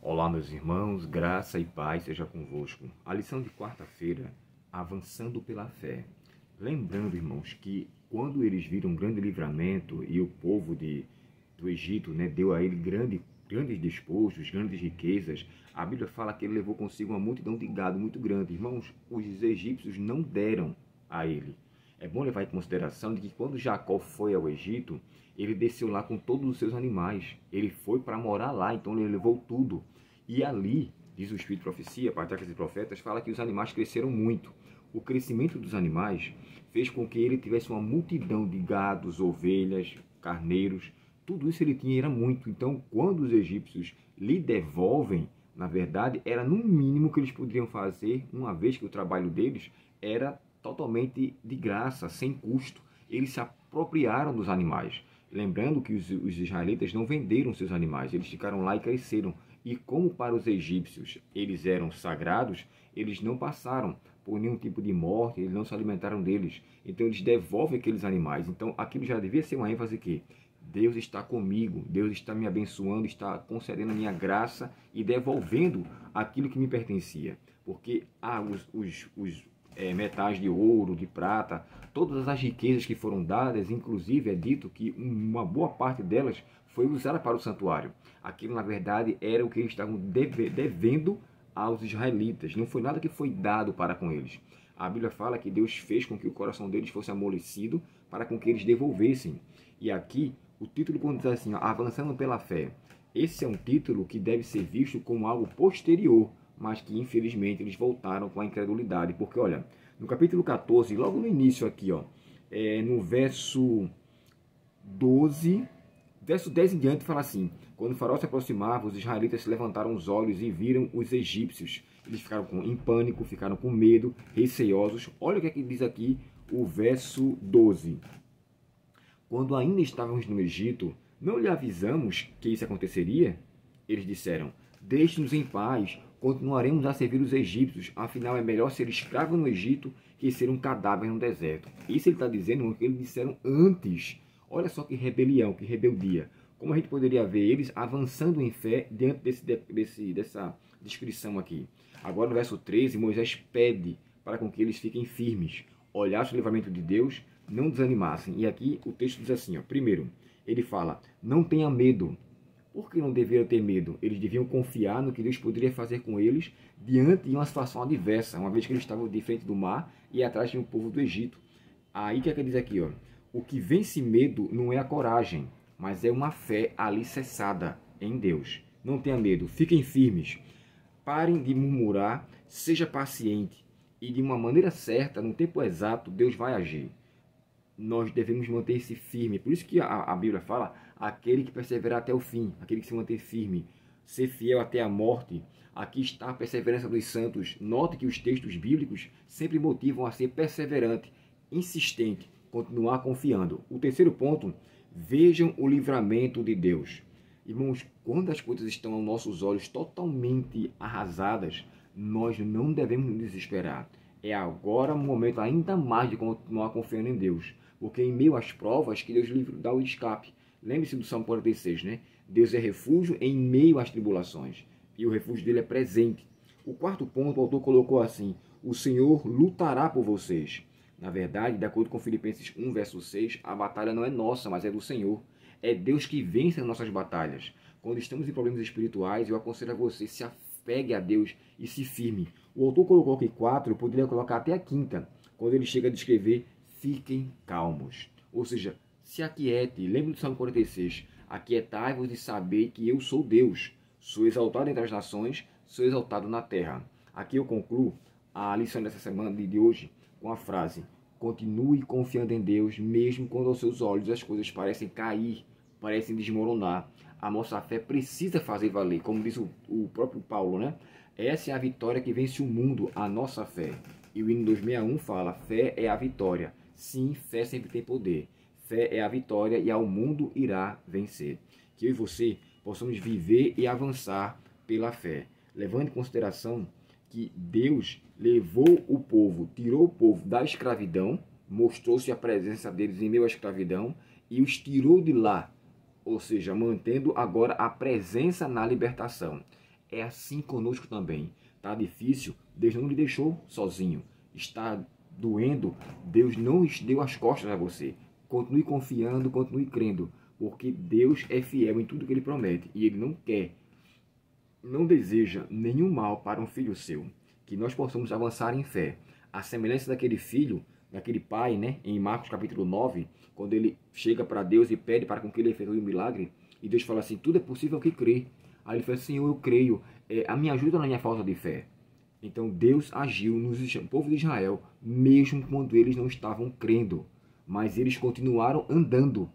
Olá, meus irmãos, graça e paz seja convosco. A lição de quarta-feira, avançando pela fé. Lembrando, irmãos, que quando eles viram um grande livramento e o povo do Egito, deu a ele grandes despojos, grandes riquezas, a Bíblia fala que ele levou consigo uma multidão de gado muito grande. Irmãos, os egípcios não deram a ele. É bom levar em consideração de que quando Jacó foi ao Egito, ele desceu lá com todos os seus animais. Ele foi para morar lá, então ele levou tudo. E ali, diz o Espírito de Profecia, Patriarcas e Profetas, fala que os animais cresceram muito. O crescimento dos animais fez com que ele tivesse uma multidão de gados, ovelhas, carneiros. Tudo isso ele tinha e era muito. Então, quando os egípcios lhe devolvem, na verdade, era no mínimo que eles poderiam fazer, uma vez que o trabalho deles era totalmente de graça, sem custo. Eles se apropriaram dos animais. Lembrando que os israelitas não venderam seus animais, eles ficaram lá e cresceram. E como para os egípcios eles eram sagrados, eles não passaram por nenhum tipo de morte, eles não se alimentaram deles. Então eles devolvem aqueles animais. Então aquilo já devia ser uma ênfase que Deus está comigo, Deus está me abençoando, está concedendo a minha graça e devolvendo aquilo que me pertencia. Porque metais de ouro, de prata, todas as riquezas que foram dadas, inclusive é dito que uma boa parte delas foi usada para o santuário. Aquilo, na verdade, era o que eles estavam devendo aos israelitas. Não foi nada que foi dado para com eles. A Bíblia fala que Deus fez com que o coração deles fosse amolecido para com que eles devolvessem. E aqui, o título, quando diz assim, avançando pela fé, esse é um título que deve ser visto como algo posterior, mas que infelizmente eles voltaram com a incredulidade. Porque, olha, no capítulo 14, logo no início aqui, no verso 12, verso 10 em diante, fala assim: quando o faraó se aproximava, os israelitas se levantaram os olhos e viram os egípcios. Eles ficaram em pânico, ficaram com medo, receosos. Olha o que é que diz aqui o verso 12. Quando ainda estávamos no Egito, não lhe avisamos que isso aconteceria? Eles disseram: deixe-nos em paz, continuaremos a servir os egípcios, afinal é melhor ser escravo no Egito que ser um cadáver no deserto. Isso ele está dizendo o que eles disseram antes. Olha só que rebelião, que rebeldia. Como a gente poderia ver eles avançando em fé diante dessa descrição aqui. Agora no verso 13, Moisés pede para com que eles fiquem firmes, olhassem o livramento de Deus, não desanimassem. E aqui o texto diz assim, primeiro, ele fala: não tenha medo. Por que não deveriam ter medo? Eles deviam confiar no que Deus poderia fazer com eles diante de uma situação adversa, uma vez que eles estavam de frente do mar e atrás de um povo do Egito. Aí que diz aqui, o que vence medo não é a coragem, mas é uma fé alicerçada em Deus. Não tenha medo, fiquem firmes, parem de murmurar, seja paciente e de uma maneira certa, no tempo exato, Deus vai agir. Nós devemos manter-se firme. Por isso que a Bíblia fala, aquele que perseverar até o fim, aquele que se manter firme, ser fiel até a morte. Aqui está a perseverança dos santos. Note que os textos bíblicos sempre motivam a ser perseverante, insistente, continuar confiando. O terceiro ponto, vejam o livramento de Deus. Irmãos, quando as coisas estão aos nossos olhos totalmente arrasadas, nós não devemos nos desesperar. É agora o momento ainda mais de continuar confiando em Deus. Porque em meio às provas que Deus dá o escape. Lembre-se do Salmo 46, Deus é refúgio em meio às tribulações. E o refúgio dele é presente. O quarto ponto, o autor colocou assim: o Senhor lutará por vocês. Na verdade, de acordo com Filipenses 1, verso 6, a batalha não é nossa, mas é do Senhor. É Deus que vence as nossas batalhas. Quando estamos em problemas espirituais, eu aconselho a você, se apegue a Deus e se firme. O autor colocou aqui 4, eu poderia colocar até a quinta, quando ele chega a descrever: fiquem calmos. Ou seja, se aquiete. Lembre do Salmo 46. Aquietai-vos e sabei que eu sou Deus. Sou exaltado entre as nações, sou exaltado na terra. Aqui eu concluo a lição dessa semana de hoje com a frase: continue confiando em Deus, mesmo quando aos seus olhos as coisas parecem cair, parecem desmoronar. A nossa fé precisa fazer valer, como diz o próprio Paulo, Essa é a vitória que vence o mundo, a nossa fé. E o hino 261 fala: fé é a vitória. Sim, fé sempre tem poder. Fé é a vitória e ao mundo irá vencer. Que eu e você possamos viver e avançar pela fé, levando em consideração que Deus levou o povo, tirou o povo da escravidão, mostrou-se a presença deles em meio à escravidão e os tirou de lá, ou seja, mantendo agora a presença na libertação. É assim conosco também. Está difícil, Deus não lhe deixou sozinho. Está doendo, Deus não deu as costas a você. Continue confiando, continue crendo, porque Deus é fiel em tudo que Ele promete e Ele não deseja nenhum mal para um filho seu. Que nós possamos avançar em fé. A semelhança daquele filho, daquele pai, né, em Marcos capítulo 9, quando ele chega para Deus e pede para com que ele efetue um milagre, e Deus fala assim, tudo é possível que crê. Aí ele fala, Senhor, eu creio, a minha ajuda na minha falta de fé. Então Deus agiu no povo de Israel, mesmo quando eles não estavam crendo, mas eles continuaram andando.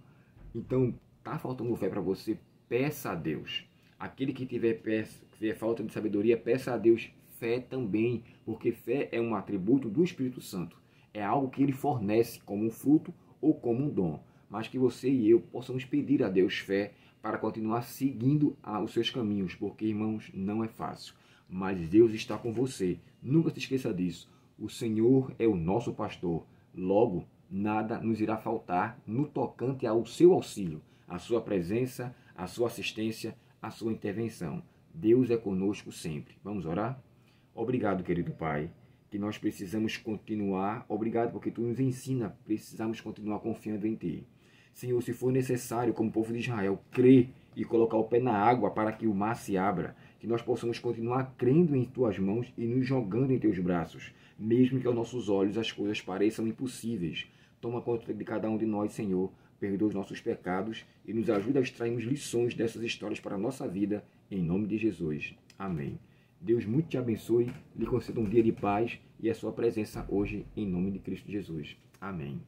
Então, está faltando fé para você? Peça a Deus. Aquele que tiver falta de sabedoria, peça a Deus fé também, porque fé é um atributo do Espírito Santo. É algo que ele fornece como um fruto ou como um dom. Mas que você e eu possamos pedir a Deus fé para continuar seguindo os seus caminhos, porque, irmãos, não é fácil. Mas Deus está com você. Nunca se esqueça disso. O Senhor é o nosso pastor. Logo, nada nos irá faltar no tocante ao seu auxílio, a sua presença, a sua assistência, a sua intervenção. Deus é conosco sempre. Vamos orar? Obrigado, querido Pai, que nós precisamos continuar. Obrigado porque Tu nos ensina, precisamos continuar confiando em Ti. Senhor, se for necessário, como povo de Israel, crer e colocar o pé na água para que o mar se abra, que nós possamos continuar crendo em Tuas mãos e nos jogando em Teus braços, mesmo que aos nossos olhos as coisas pareçam impossíveis. Toma conta de cada um de nós, Senhor, perdoa os nossos pecados e nos ajuda a extrairmos lições dessas histórias para a nossa vida, em nome de Jesus. Amém. Deus muito te abençoe, lhe conceda um dia de paz e a sua presença hoje, em nome de Cristo Jesus. Amém.